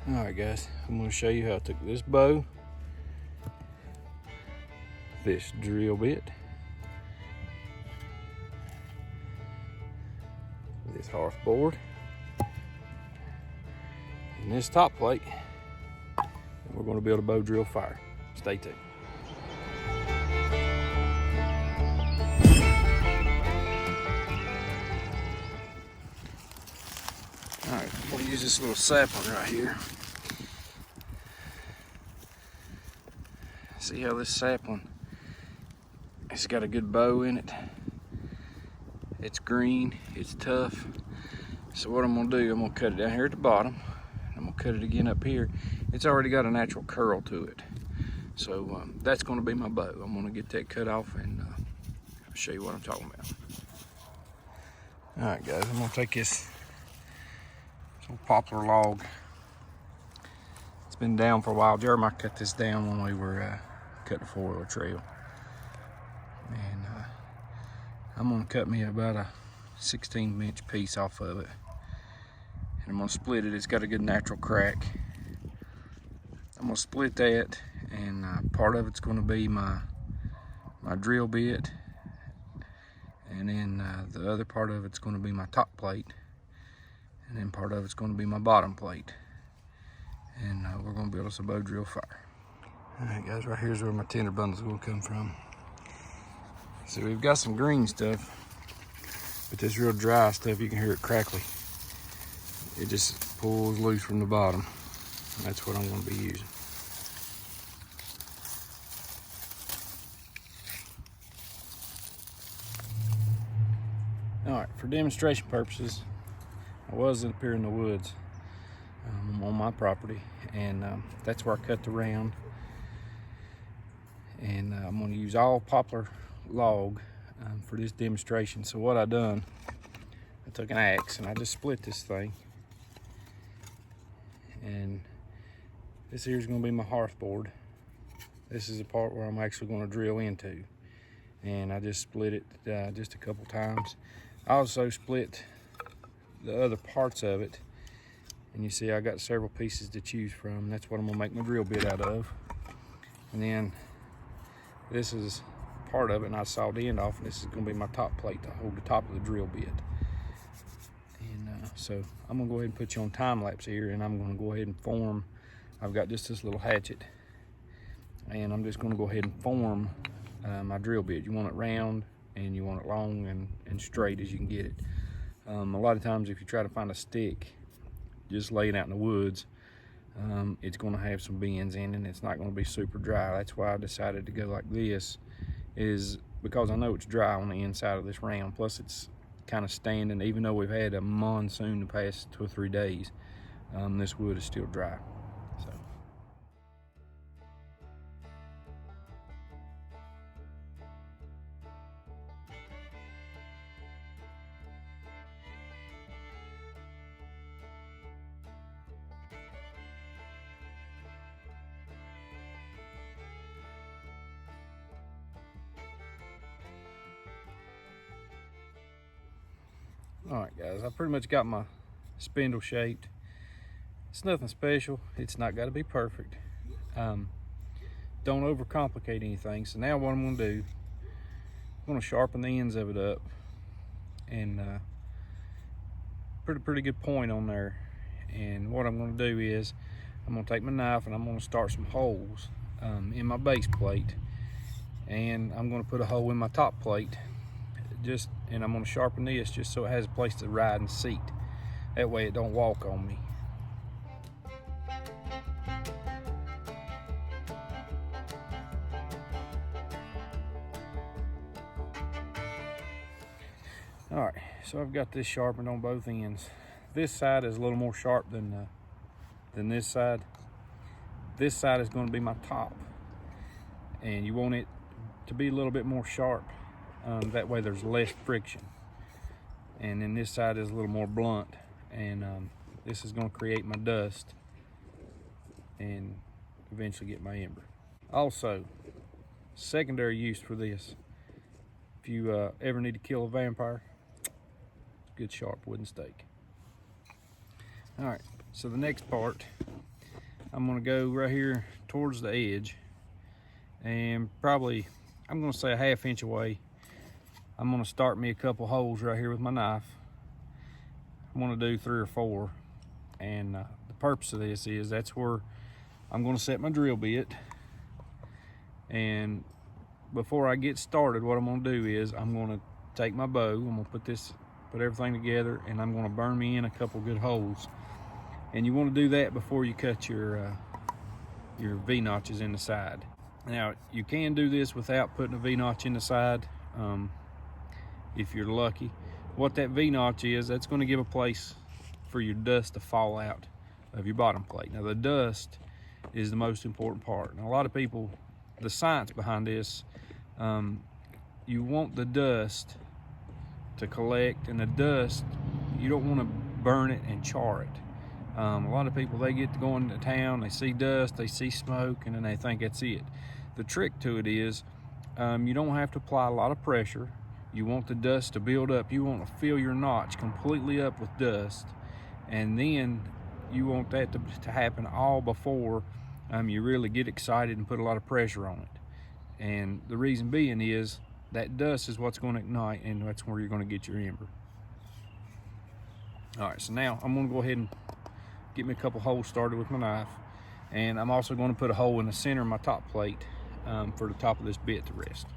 Alright guys, I'm going to show you how I took this bow, this drill bit, this hearth board, and this top plate, and we're going to build a bow drill fire. Stay tuned. Alright, I'm going to use this little sapling right here. See how this sapling, it's got a good bow in it. It's green, it's tough. So what I'm gonna do, I'm gonna cut it down here at the bottom. I'm gonna cut it again up here. It's already got a natural curl to it. So that's gonna be my bow. I'm gonna get that cut off and show you what I'm talking about. All right guys, I'm gonna take this old poplar log. It's been down for a while. Jeremiah cut this down when we were cutting the 4-wheel trail. And I'm gonna cut me about a 16-inch piece off of it. And I'm gonna split it. It's got a good natural crack. I'm gonna split that, and part of it's gonna be my drill bit, and then the other part of it's gonna be my top plate, and then part of it's gonna be my bottom plate. And we're gonna build us a bow drill fire. All right guys, right here's where my tinder bundle's gonna come from. So we've got some green stuff, but this real dry stuff, you can hear it crackly. It just pulls loose from the bottom. And that's what I'm gonna be using. All right, for demonstration purposes, I was up here in the woods on my property, and that's where I cut the round. And I'm gonna use all poplar log for this demonstration. So what I done, I took an axe and I just split this thing. And this here is gonna be my hearth board. This is the part where I'm actually gonna drill into. And I just split it just a couple times. I also split the other parts of it. And you see I got several pieces to choose from. That's what I'm gonna make my drill bit out of. And then this is part of it, and I sawed the end off, and this is gonna be my top plate to hold the top of the drill bit. And so I'm gonna go ahead and put you on time lapse here, and I'm gonna go ahead and form. I've got just this little hatchet, and I'm just gonna go ahead and form my drill bit. You want it round, and you want it long and straight as you can get it. A lot of times if you try to find a stick, just lay it out in the woods, it's going to have some bends in it, and it's not going to be super dry. That's why I decided to go like this, is because I know it's dry on the inside of this round. Plus it's kind of standing, even though we've had a monsoon the past 2 or 3 days, this wood is still dry. So all right guys, I pretty much got my spindle shaped. It's nothing special. It's not got to be perfect. Don't overcomplicate anything. So now what I'm going to do, I'm going to sharpen the ends of it up and put a pretty good point on there. And what I'm going to do is I'm going to take my knife and I'm going to start some holes in my base plate, and I'm going to put a hole in my top plate. And I'm going to sharpen this just so it has a place to ride and seat. That way it don't walk on me. All right, so I've got this sharpened on both ends. This side is a little more sharp than this side. This side is going to be my top, and you want it to be a little bit more sharp. That way there's less friction. And then this side is a little more blunt, and this is going to create my dust and eventually get my ember. Also, secondary use for this, if you ever need to kill a vampire, good sharp wooden stake. All right, so the next part I'm gonna go right here towards the edge, and probably, I'm gonna say a 1/2 inch away. I'm gonna start me a couple holes right here with my knife. I'm gonna do 3 or 4. And the purpose of this is that's where I'm gonna set my drill bit. And before I get started, what I'm gonna do is I'm gonna take my bow, I'm gonna put everything together, and I'm gonna burn me in a couple good holes. And you wanna do that before you cut your V-notches in the side. Now, you can do this without putting a V-notch in the side, if you're lucky. What that V-notch is, that's gonna give a place for your dust to fall out of your bottom plate. Now, the dust is the most important part. Now, a lot of people, the science behind this, you want the dust to collect, and the dust, you don't want to burn it and char it. A lot of people, they get to going to town, they see dust, they see smoke, and then they think that's it. The trick to it is, you don't have to apply a lot of pressure. You want the dust to build up. You want to fill your notch completely up with dust, and then you want that to happen all before you really get excited and put a lot of pressure on it. And the reason being is that dust is what's going to ignite, and that's where you're going to get your ember. All right, so now I'm going to go ahead and get me a couple holes started with my knife, and I'm also going to put a hole in the center of my top plate for the top of this bit to rest.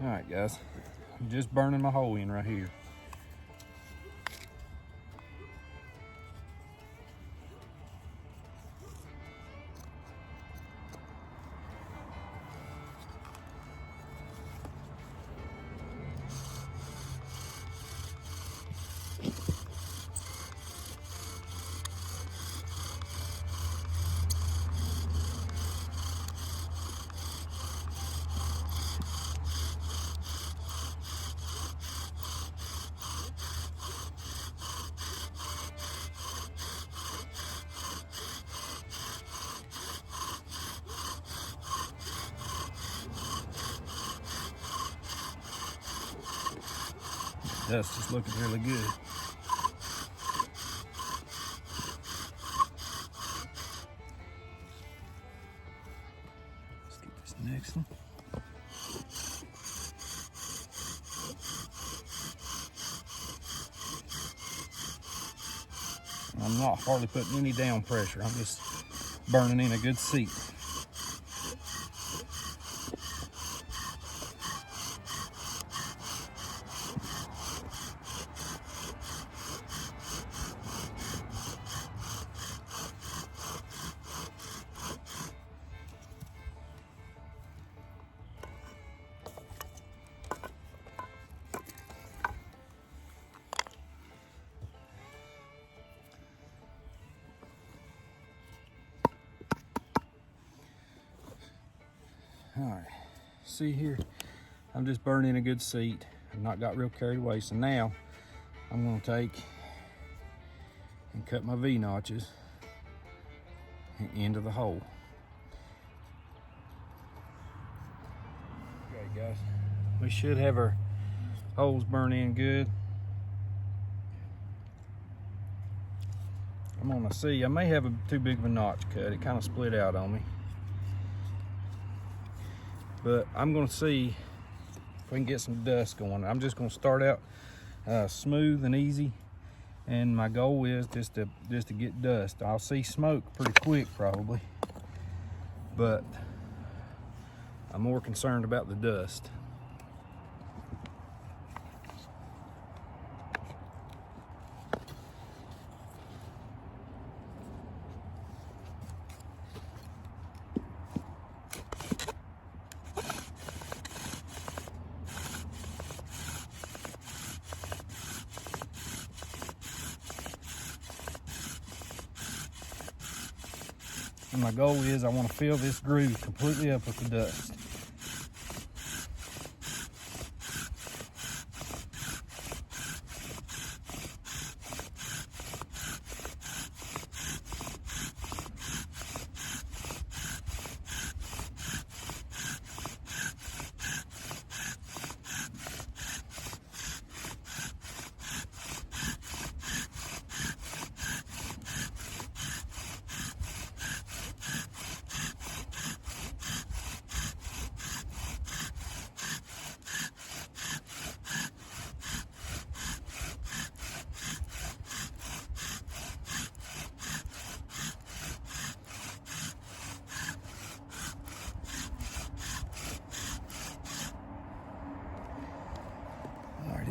All right, guys, I'm just burning my hole in right here. Dust is looking really good. Let's get this next one. I'm not hardly putting any down pressure. I'm just burning in a good seat. All right, see here, I'm just burning a good seat. I've not got real carried away. So now I'm gonna take and cut my V-notches into the hole. Okay, guys, we should have our holes burned in good. I'm gonna see, I may have too big of a notch cut. It kind of split out on me. But I'm gonna see if we can get some dust going. I'm just gonna start out smooth and easy, and my goal is just to get dust. I'll see smoke pretty quick probably, but I'm more concerned about the dust. And my goal is I want to fill this groove completely up with the dust.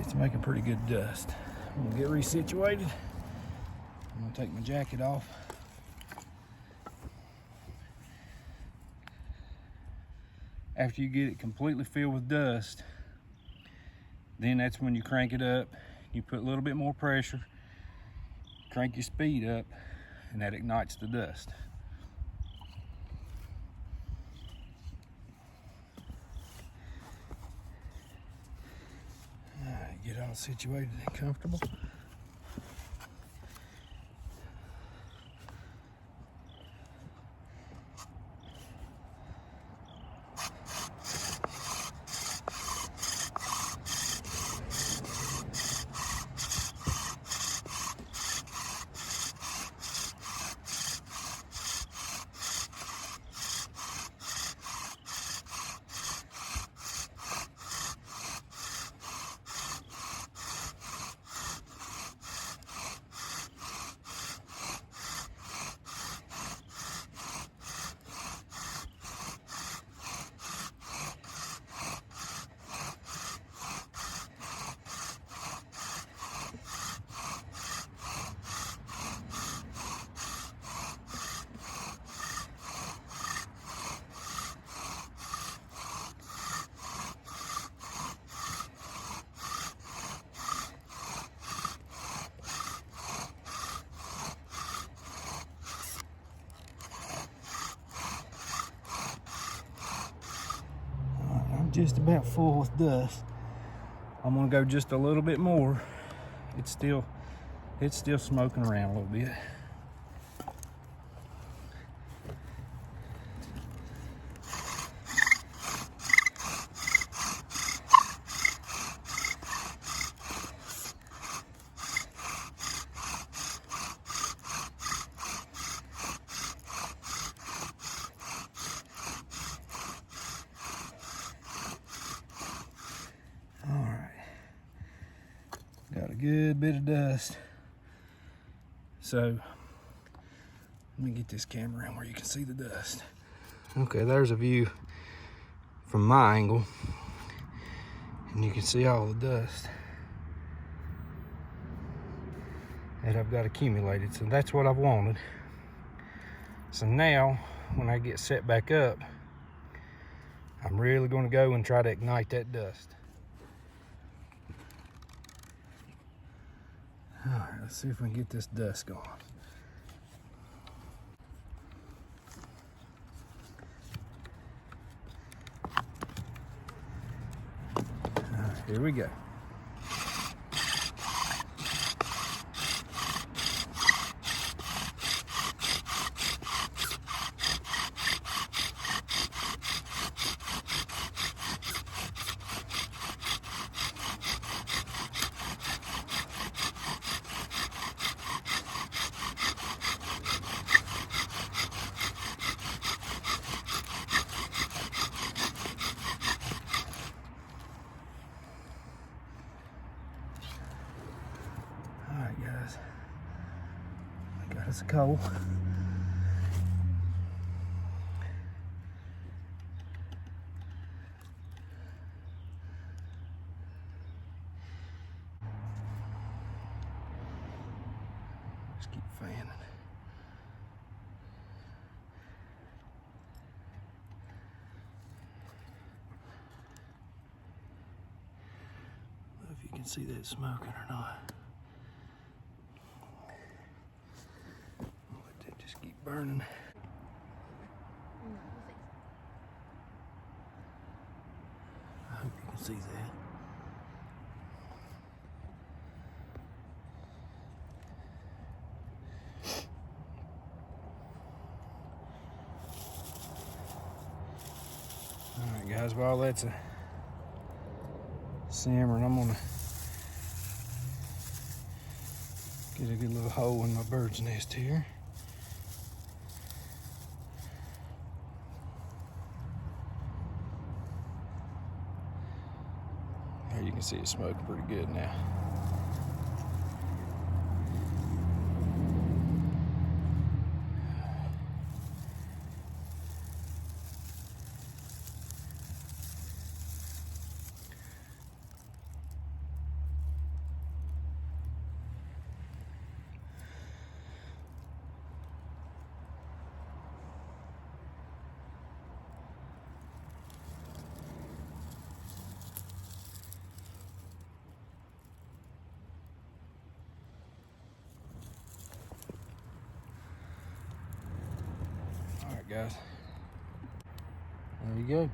It's making pretty good dust. I'm gonna get resituated. I'm gonna take my jacket off. After you get it completely filled with dust, then that's when you crank it up. You put a little bit more pressure, crank your speed up, and that ignites the dust. Get all situated and comfortable. Just about full with dust. I'm gonna go just a little bit more. It's still smoking around a little bit. Got a good bit of dust. So let me get this camera in where you can see the dust. Okay, there's a view from my angle, and you can see all the dust that I've got accumulated. So that's what I've wanted. So now when I get set back up, I'm really going to go and try to ignite that dust. All right, let's see if we can get this dust going. All right, here we go. Guys, I got us a coal. Just keep fanning. I don't know if you can see that smoking or not. Just keep burning. I hope you can see that. All right, guys, while that's a simmering, I'm gonna get a good little hole in my bird's nest here. There you can see it smoking pretty good now. guys. There you go.